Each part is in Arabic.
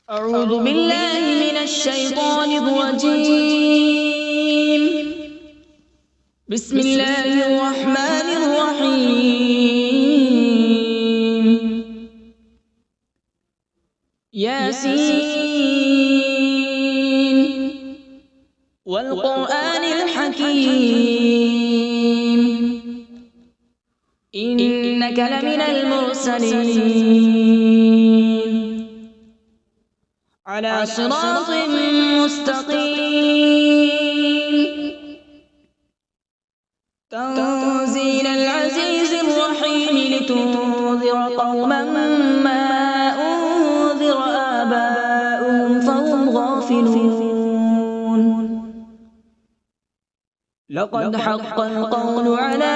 أعوذ بالله من الشيطان الرجيم. بسم الله الرحمن الرحيم. ياسين والقرآن الحكيم إنك لمن المرسلين على صراط مستقيم. تنزيل العزيز الرحيم لتنذر قوما ما أنذر آباؤهم فهم غافلون. لقد حق القول على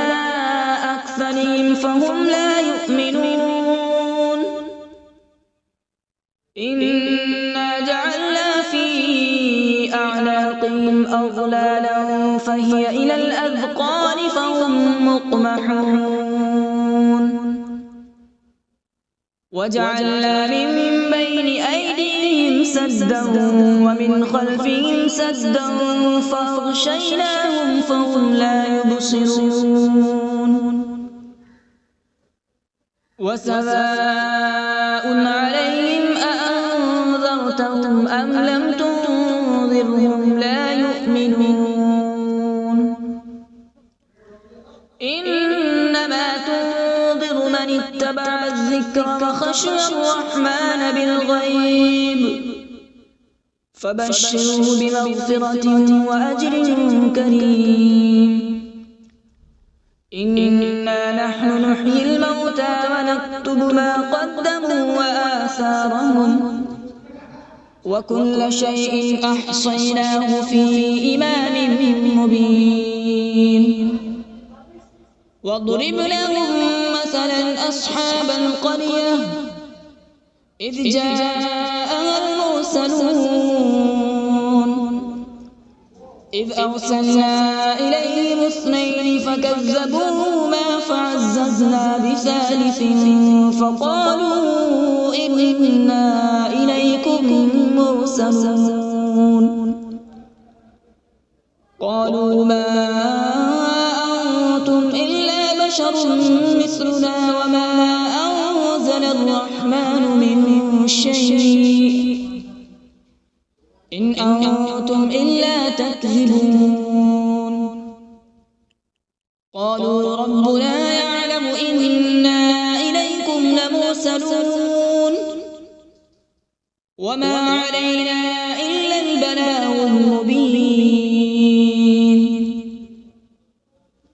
أكثرهم فهم لا يؤمنون. إنا جعلنا في أعناقهم أغلالا فهي إلى الأذقان فهم مقمحون. وجعلنا من بين أيديهم سدا ومن خلفهم سدا فأغشيناهم فهم لا يبصرون. وسواء عليهم أأنذرتهم أم لم تنذرهم لا يؤمنون. إنما تنذر من اتبع الذكر وخشي الرحمن بالغيب فبشره بمغفرة وأجر كريم. إنا نحن نحيي الموتى ونكتب ما قدموا وآثارهم وكل شيء أحصيناه في إمام مبين. واضرب لهم مثلا أصحاب القرية إذ جاءها المرسلون إذ أرسلنا إليهم اثنين فكذبوهما فعززنا بثالث فقالوا إنا إليكم مرسلون. قالوا ما أنتم إلا بشر مثلنا وما أنزل الرحمن من شيء إن أنتم إلا تكذبون. قالوا ربنا يعلم إنا إليكم لمرسلون وما علينا إلا البلاغ المبين.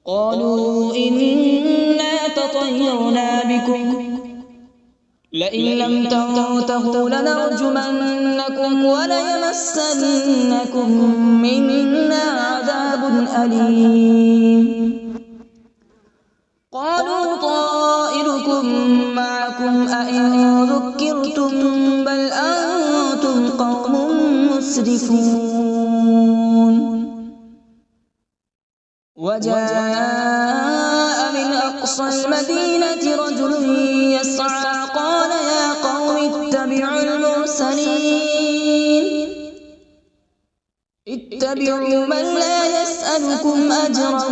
قالوا إنا تطيرنا بكم لئن لم تنتهوا لنرجمنكم وليمسنكم منا عذاب أليم. قالوا طائركم معكم أئن ذكرتم بل أنتم قوم مسرفون. وجاء من أقصى المدينة رجل يسعى قال يا قوم اتبعوا المرسلين اتبعوا من لا يسألكم أجرا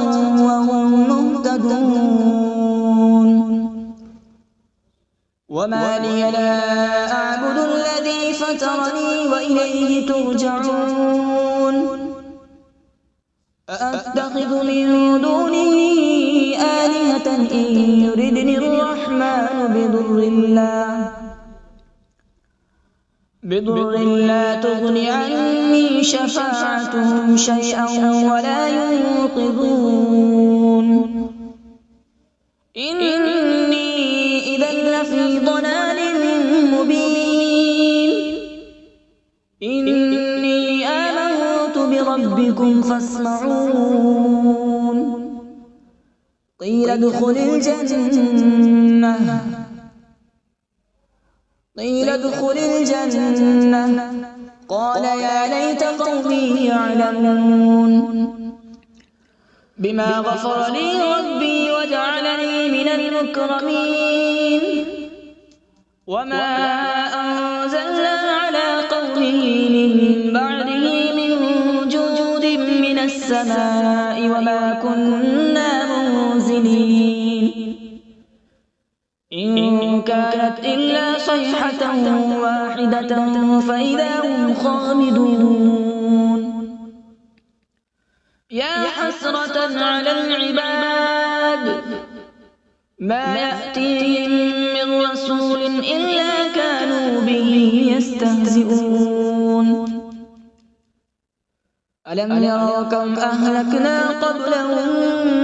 وهم مهتدون. وما لي لا أعبد الذي فطرني وإليه ترجعون. أأتخذ من دونه آلهة إن يردني الرحمن بضر لا تغن عني شفاعتهم شيئا ولا ينقذون. إني إذا لفي ضلال مبين. إني آمنت بربكم فاسمعون. قيل ادخل الجنة قال يا ليت قومي يعلمون. بما غفر لي ربي وجعلني من المكرمين. وما أنزلنا على قومه من بعده من جود من السماء وما كنا منزلين إن كانت إلا صيحة واحدة فإذا هم خامدون يا حسرة على العباد ما يأتيهم من رسول إلا كانوا به يستهزئون ألم يروا كم أهلكنا قبلهم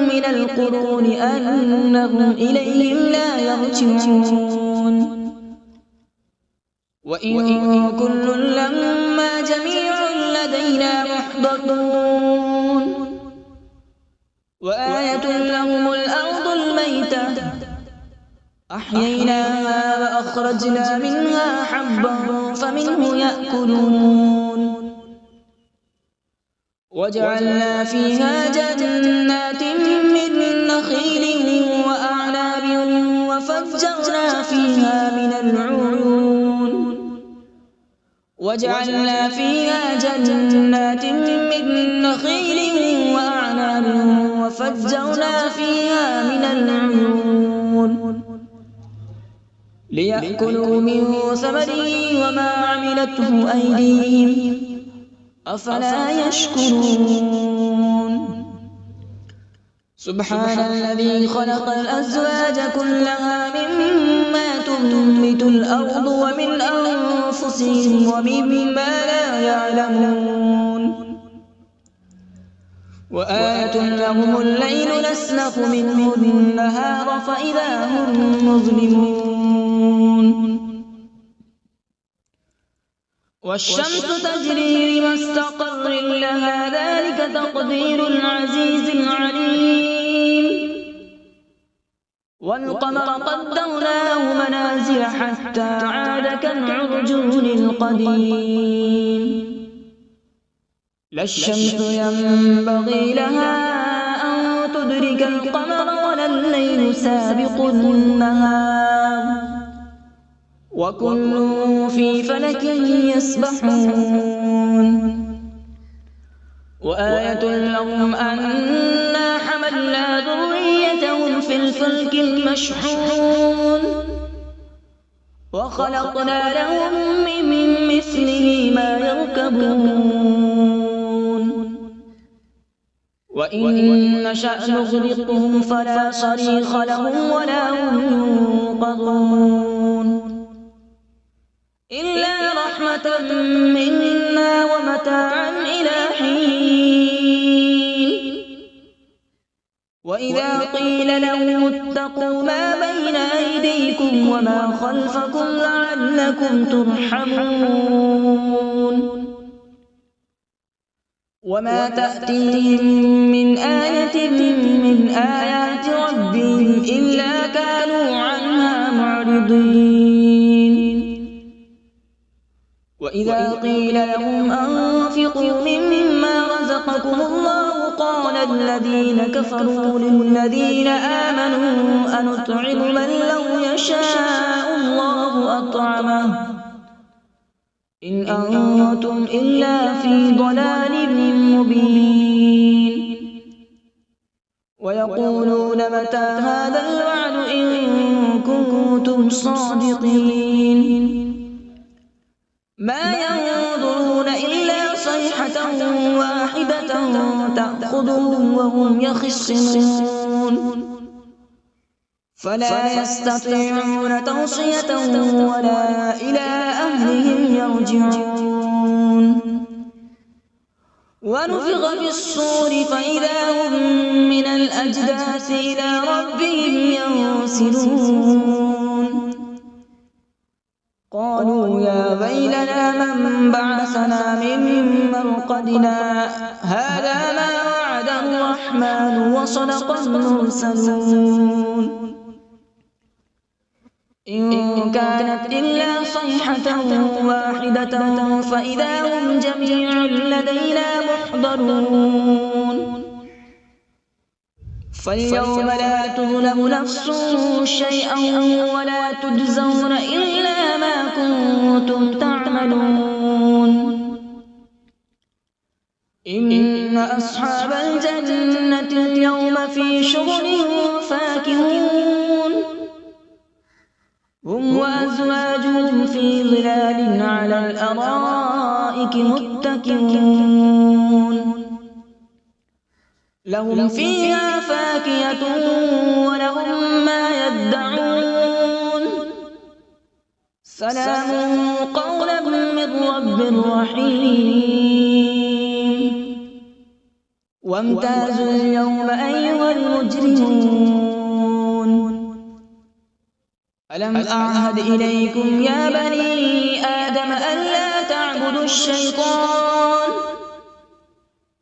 من القرون أنهم إليهم لا يرجعون وإن كل لما جميع لدينا محضرون وآية لهم الأرض الميتة أحييناها وأخرجنا منها حبا فمنه يأكلون وجعلنا فيها جنات من نخيل وأعناب وفجرنا فيها من العيون وجعلنا فيها جنات من نخيل وأعناب وفجرنا فيها من العيون ليأكلوا من ثمره وما عملته أيديهم أفلا يشكرون سبحان الذي خلق الأزواج كلها مما تنبت الأرض ومن أنفسهم ومما لا يعلمون وآية لهم الليل نسلخ منه النهار فإذا هم مظلمون والشمس تجري لمستقر لها ذلك تقدير العزيز العليم والقمر قدرناه منازل حتى عاد كالعرجون القديم لا الشمس ينبغي لها أن تدرك القمر ولا الليل سابق النهار وكل في فلك يسبحون وآية لهم أنا حملنا ذريتهم في الفلك المشحون وخلقنا لهم من مثله ما يركبون وإن نشأ نغرقهم فلا صريخ لهم ولا هم ينقذون إلا رحمة منا ومتاعا إلى حين وإذا قيل لهم اتقوا ما بين أيديكم وما خلفكم لعلكم ترحمون وما تأتيهم من آية من آيات ربهم إلا كانوا عنها معرضين وإذا قيل لهم أنفقوا مما رزقكم الله قال الذين كفروا للذين آمنوا أنطعم من لو يشاء الله أطعمه إن أنتم إلا في ضلال مبين ويقولون متى هذا الوعد إن كنتم صادقين ما ينظرون إلا صيحة واحدة تأخذهم وهم يخصمون فلا يستطيعون توصية ولا إلى أهلهم يرجعون ونفخ في الصور فإذا هم من الأجداث إلى ربهم ينسلون قالوا يا ويلنا من بعثنا من مرقدنا هذا ما وعد الرحمن وصدق المرسلون إن كانت إلا صيحة واحدة فإذا هم جميع لدينا محضرون فاليوم لا تظلم نفس شيئا ولا تجزون إلا ما كنتم تعملون إن أصحاب الجنة اليوم في شغل فاكهون هم وأزواجهم في ظلال على الأرائك متكئون لهم فيها فاكهة ولهم ما يدعون سلام قولا من رب رحيم وامتازوا اليوم أيها المجرمون ألم أعهد إليكم يا بني آدم ألا تعبدوا الشيطان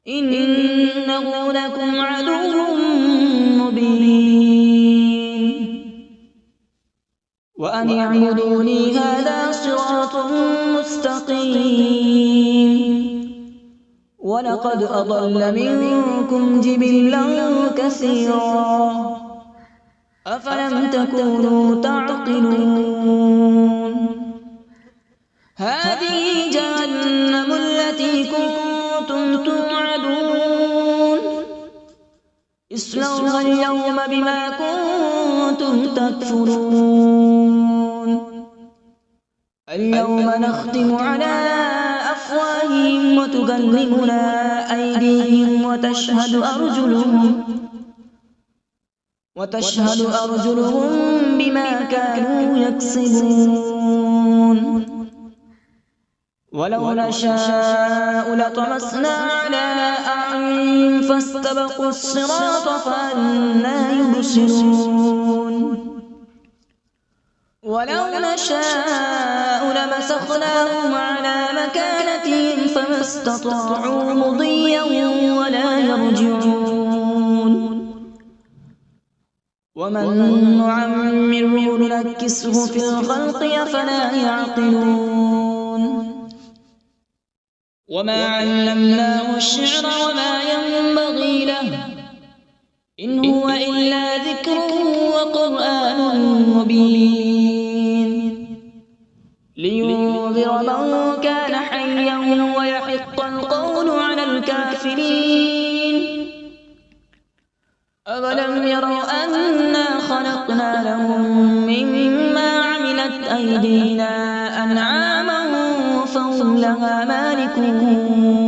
إنه لكم عدو مبين وأن اعبدوني هذا صراط مستقيم ولقد أضل منكم جبلا كثيرا أفلم تكونوا تعقلون هذه جهنم التي كنتم توعدون اصلوها اليوم بما كنتم تكفرون اليوم نختم على أفواههم وتكلمنا أيديهم وتشهد أرجلهم بما كانوا يكسبون ولو نشاء لطمسنا على أعينهم فاستبقوا الصراط فأنى يبصرون ولو نشاء لمسخناهم على مكانتهم فما استطاعوا مضيا ولا يرجعون ومن نعمره ننكسه في الخلق أفلا يعقلون وما علمناه الشعر وما ينبغي له إن هو إلا ذكر وقرآن مبين لينذر من كان حيا ويحق القول على الكافرين أولم يروا أنا خلقنا لهم مما عملت أيدينا أنعاما فهم لها مالكون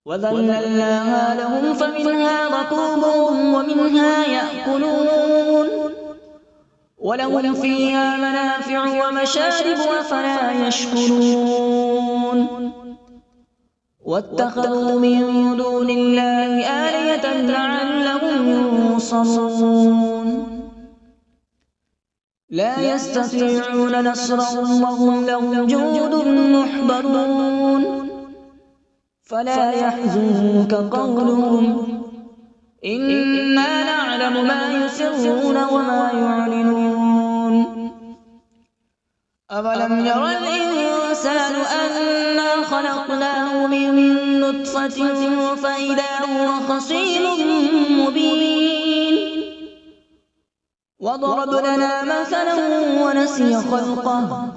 وذللناها لهم فمنها ركوبهم ومنها يأكلون ولهم فيها منافع ومشارب أفلا يشكرون واتخذوا من دون الله آلهة لعلهم ينصرون لا يستطيعون نصرهم وهم لهم جند محضرون فلا يحزنك قولهم إنا نعلم ما يسرون وما يعلنون أولم ير الإنسان أنا خلقناه من نطفة فإذا هو خصيم مبين وضرب لنا مثلا ونسي خلقه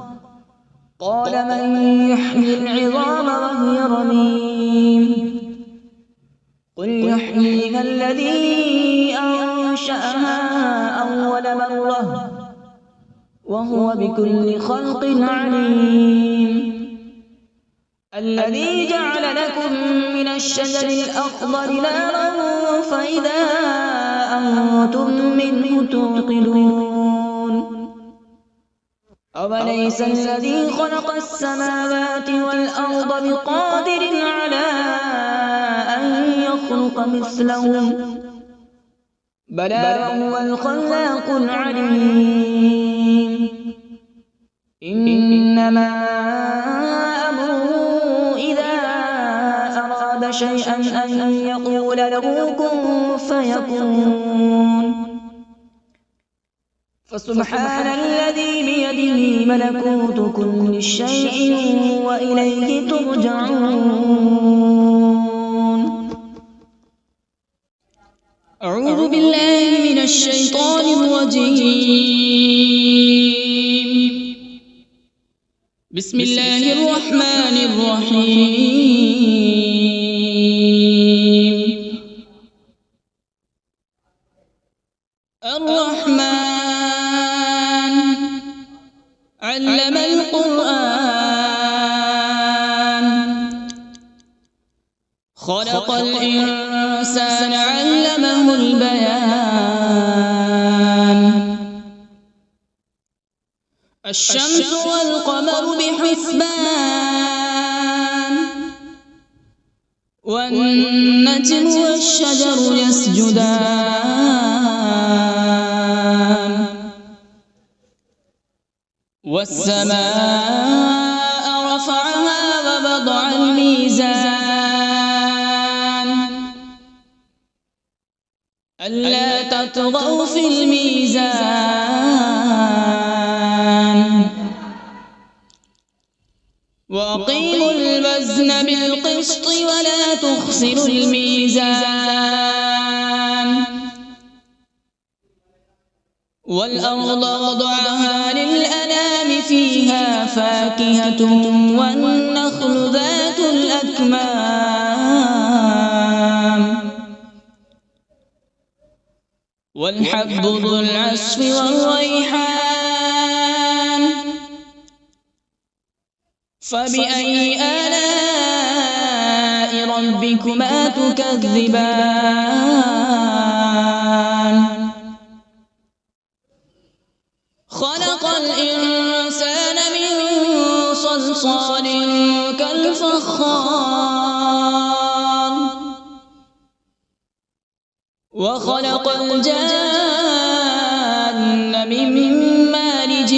قال من يحيي العظام وهي رميم قل يحييها الذي أنشأها أول مرة وهو بكل خلق عليم الذي جعل لكم من الشجر الأخضر نارا فإذا أنتم منه توقدون أوليس الذي خلق السماوات والأرض بقادر على أن يخلق مثلهم بلى هو الخلاق العليم إنما أمره إذا أراد شيئا أن يقول له كن فيكون فسبحان الذي بيده ملكوت كل شيء وإليه ترجعون أعوذ بالله من الشيطان الرجيم بسم الله الرحمن الرحيم. الرحمن علم القرآن، خلق الإنسان علمه البيان. الشمس والقمر بحسبان، والنجم والشجر يسجدان، والسماء رفعها ووضع الميزان، ألا تطغوا في الميزان، وأقيموا الوزن بالقسط ولا تخسروا الميزان. والأرض وضعها للأنام، فيها فاكهة والنخل ذات الأكمام، والحب ذو العصف والريحان. فبأي آلاء ربكما تكذبان؟ خلق الإنسان من صلصال كالفخار، وخلق الجان من مارج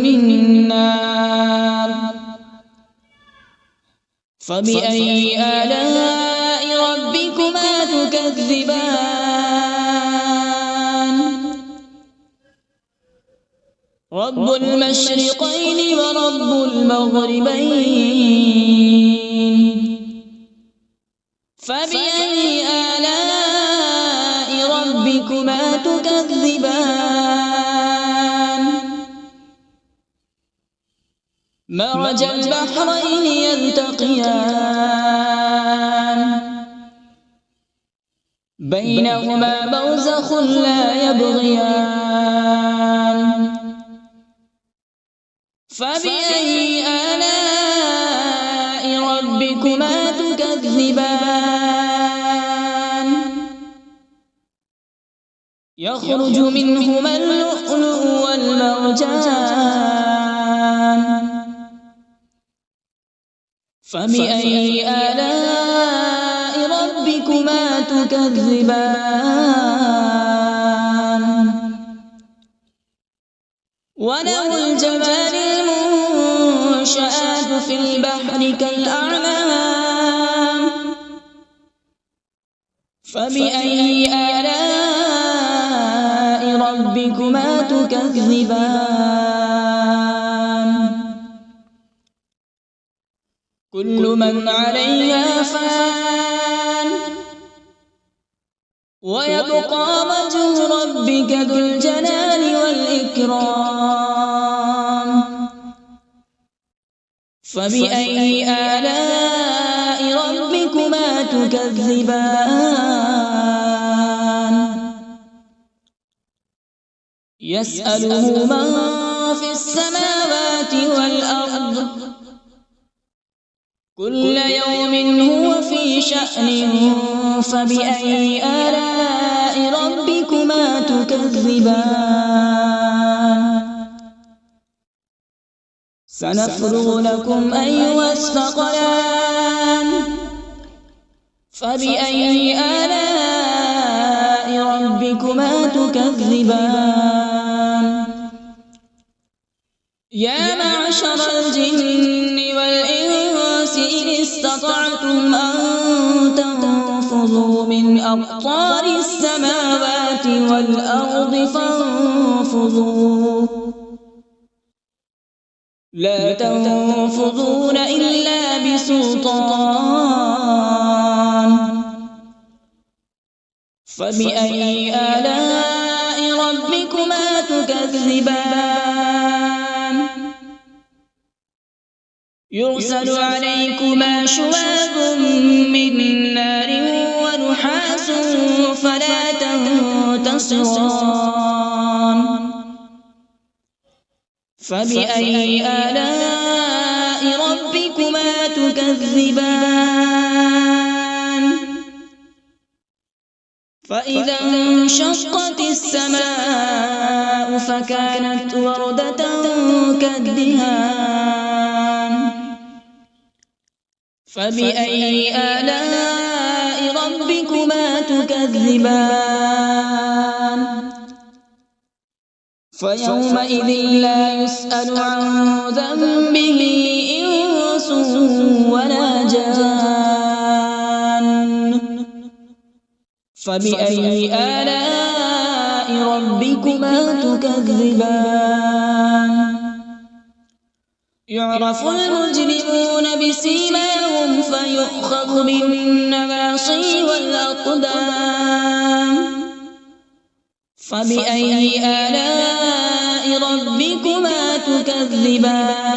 من نار. فبأي آلاء ربكما تكذبان؟ رب المشرقين ورب المغربين. فبأي آلاء ربكما تكذبان؟ مرج البحرين يلتقيان، بينهما برزخ لا يبغيان. فبأي آلاء ربكما تكذبان؟ يخرج منهما اللؤلؤ والمرجان. فبأي آلاء ربكما تكذبان؟ وله الجوار المنشآت في البحر كالأعلام. فبأي آلاء ربكما تكذبان؟ كل من عليها فان، ويبقى وجه ربك ذو الجلال والإكرام. فبأي آلاء ربكما تكذبان؟ يسأله من في السماوات والأرض، كل يوم هو في شأن. فبأي آلاء ربكما تكذبان؟ سنفرغ لكم أيها الثقلان. فبأي آلاء ربكما تكذبان؟ يا معشر الجن والإنس إن استطعتم أن تنفذوا من أقطار السماوات والأرض فانفذوا، لا تنفذون إلا بسلطان. فبأي آلاء ربكما تكذبان؟ يرسل عليكما شواظ من نار ونحاس فلا تنتصران فبأي آلاء ربكما تكذبان فإذا انشقت السماء فكانت وردة كالدهان فبأي آلاء ربكما تكذبان فيومئذ لا يسأل عن ذنبه إنس ولا جان فبأي آلاء ربكما تكذبان يعرف المجرمون بسيماهم فيؤخذ بالنواصي والأقدام فبأي آلاء ربكما تكذبان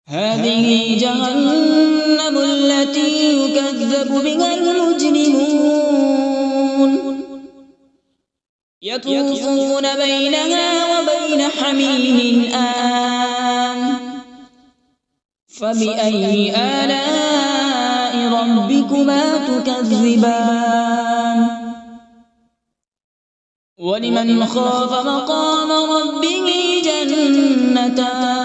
هذه جهنم التي يكذب بها المجرمون يطوفون بينها وبين حميم آن فبأي آلاء ربكما تكذبان ولمن خاف مقام ربه جنتان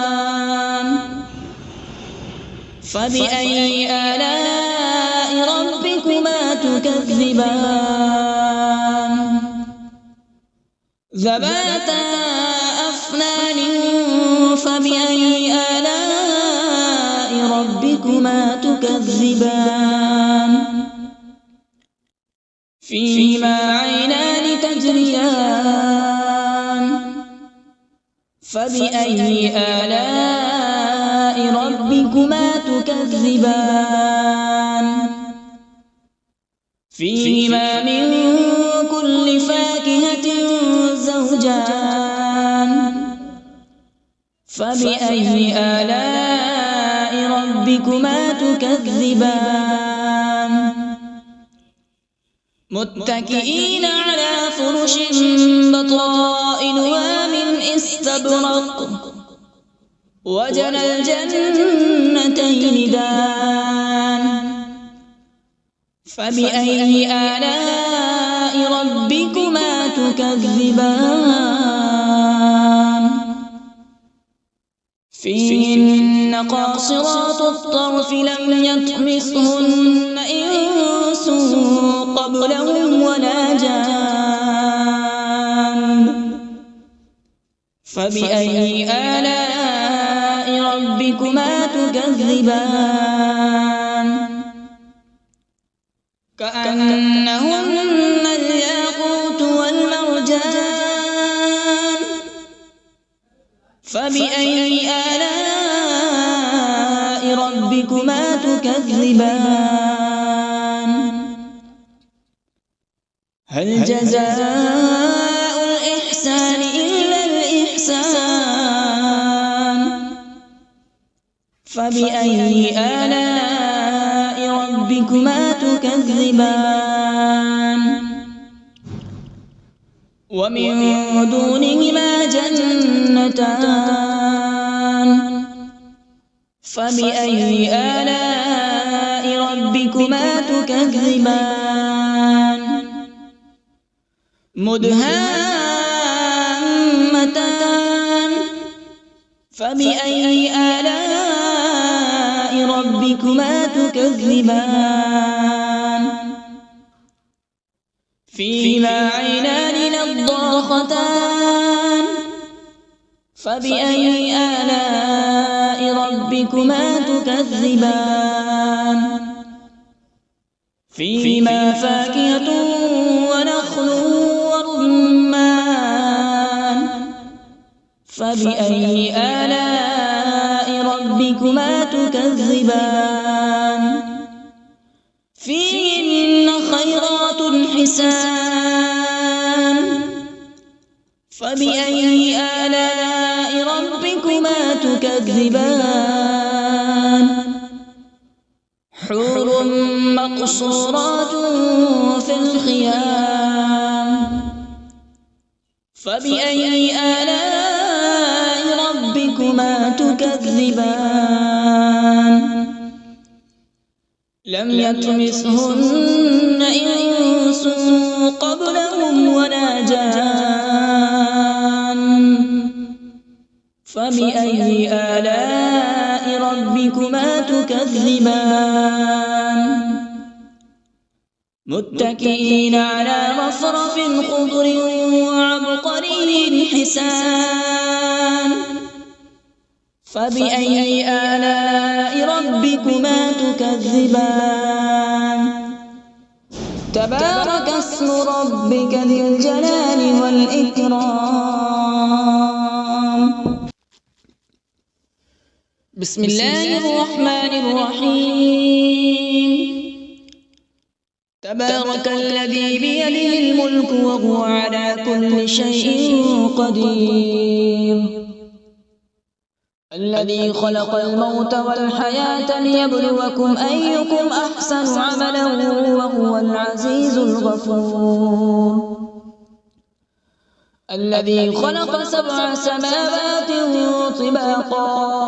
فبأي آلاء ربكما تكذبان ذواتا أفنان فبأي آلاء ربكما تكذبان فيهما عينان تجريان فبأي آلاء ربكما تكذبان فيهما من كل فاكهة زوجان فبأي آلاء ربكما تكذبان متكئين على فرش بطائنها من استبرق وجنى الجنتين دان فبأي آلاء ربكما تكذبان فيهن قاصرات الطرف لم يطمثهن إنس قبلهم ولا جان فبأي آلاء ربكما تكذبان كأنهن الياقوت والمرجان فبأي آلاء ربكما تكذبان هل جزاء الإحسان إلا الإحسان فبأي آلاء ربكما تكذبان ومن دونهما جنتان فبأي آلاء ربكما تكذبان مدهامتان فبأي آلاء ربكما تكذبان فيهما عينان نضاختان فبأي آلاء ربكما تكذبان فيهما فاكهة ونخل ورمان فبأي آلاء ربكما تكذبان فيهن خيرات حسان فبأي آلاء ربكما تكذبان حور مقصورات في الخيام فبأي آلاء ربكما تكذبان لم يطمثهن إنس قبلهم ولا جان فبأي آلاء ربكما تكذبان متكئين على رفرف خضر وعبقري حسان فبأي آلاء ربكما تكذبان تبارك اسم ربك ذي الجلال والإكرام بسم الله الرحمن الرحيم تبارك الذي بيده الملك وهو على كل شيء قدير الذي خلق الموت والحياة ليبلوكم أيكم أحسن عملا وهو العزيز الغفور الذي خلق 7 سماوات طباقا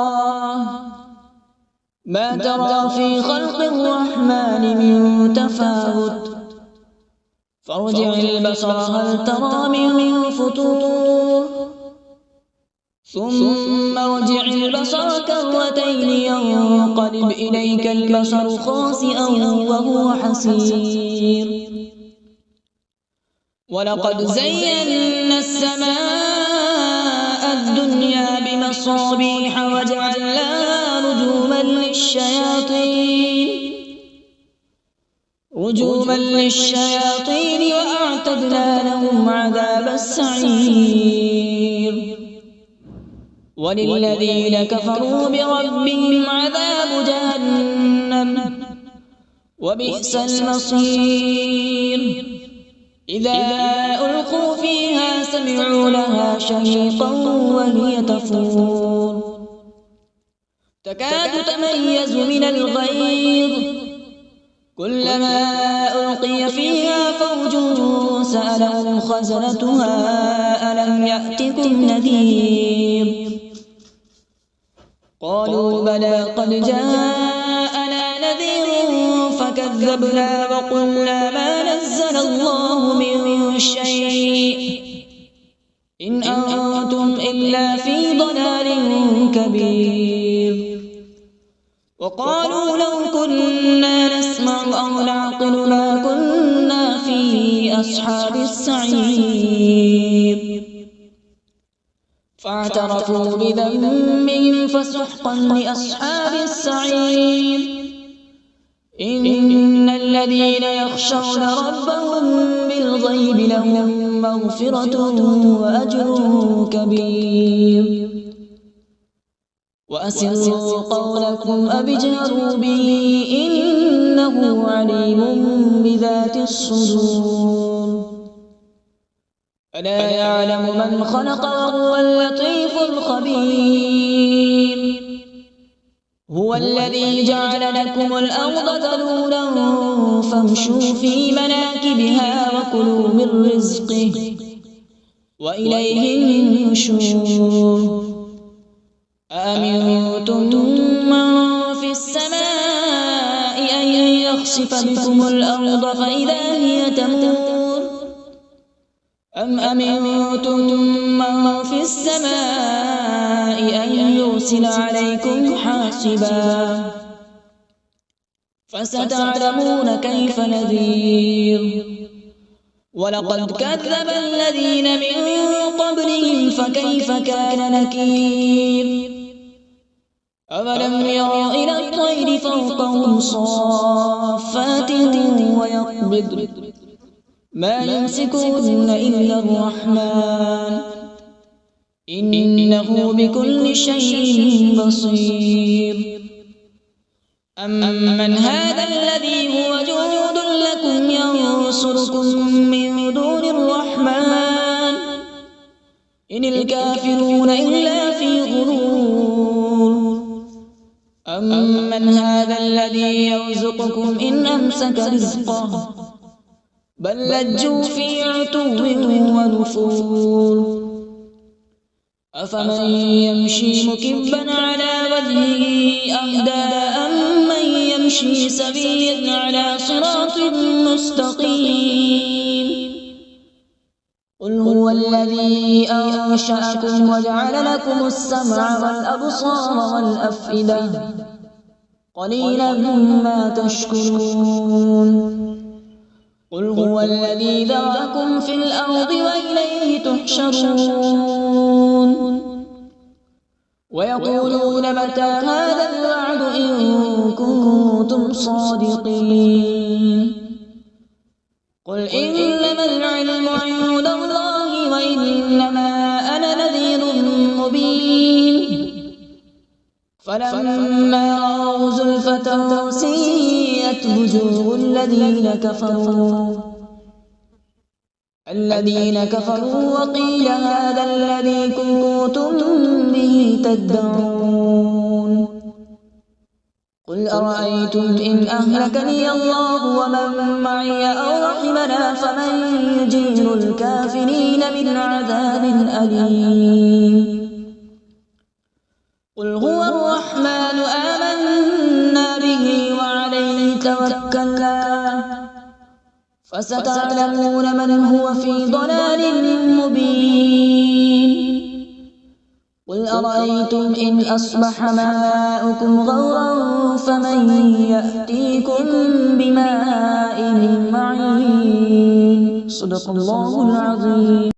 ما ترى في خلق الرحمن من تفاوت فارجع البصر هل ترى من فطور ثم ارجع البصر كرتين ينقلب إليك البصر خاسئا وهو حسير ولقد زينا السماء الدنيا بمصابيح وجعلناها رجوما للشياطين وأعتدنا لهم عذاب السعير وللذين كفروا بربهم عذاب جهنم وبئس المصير إذا ألقوا فيها سمعوا لها شهيقا وهي تفور تكاد تميز من الغيظ كلما ألقي فيها فوج سألهم خزنتها ألم يأتكم نذير قالوا بلى قد جاءنا نذير فكذبنا وقلنا ما نزل الله من شيء إن أنتم إلا في ضلال كبير وقالوا لو كنا نسمع أو نعقل ما كنا في أصحاب السعير فاعترفوا بذنبهم فسحقا لأصحاب السعير إن الذين يخشون ربهم بالغيب لهم مغفرة وأجر كبير وأسروا قولكم أو اجهروا به إنه عليم بذات الصدور ألا يعلم من خلق وهو اللطيف الخبير هو الذي جعل لكم الأرض ذلولا فامشوا في مناكبها وكلوا من رزقه وإليه النشور أأمنتم من في السماء أن يخسف بكم الأرض فإذا هي تمور أم أمنتم من في السماء أن يرسل عليكم حاصبا فستعلمون كيف نذير ولقد كذب الذين من قبلهم فكيف كان نكير أولم يروا إلى الطير فوقهم صافات ويقبض ما يمسكون إلا الرحمن إنه بكل شيء بصير أمن هذا الذي هو جند لكم ينصركم من دون الرحمن إن الكافرون إلا في غرور أمن هذا الذي يرزقكم إن أمسك رزقه بل لجوا في عتو ونفور أفمن يمشي مكبا على وجهه أهدى أمن يمشي سويا على صراط مستقيم قل هو الذي أنشأكم وجعل لكم السمع والأبصار والأفئدة قليلا ما تشكرون قل هو الذي ذرأكم في الأرض وإليه تحشرون ويقولون متى هذا الوعد إن كنتم صادقين قل إنما العلم عند الله وإنما أنا نذير مبين فلما رأوا زلفة سيئت وجوه الذين كفروا وقيل هذا الذي كنتم به تدعون قل أرأيتم إن أهلكني الله ومن معي أو رحمنا فمن يجير الكافرين من عذاب أليم قل هو الرحمن آمنا به وعليه توكلنا فستعلمون من هو في ضلال مبين قل أرأيتم إن أصبح ماؤكم غورا فمن يأتيكم بماء معين صدق الله العظيم.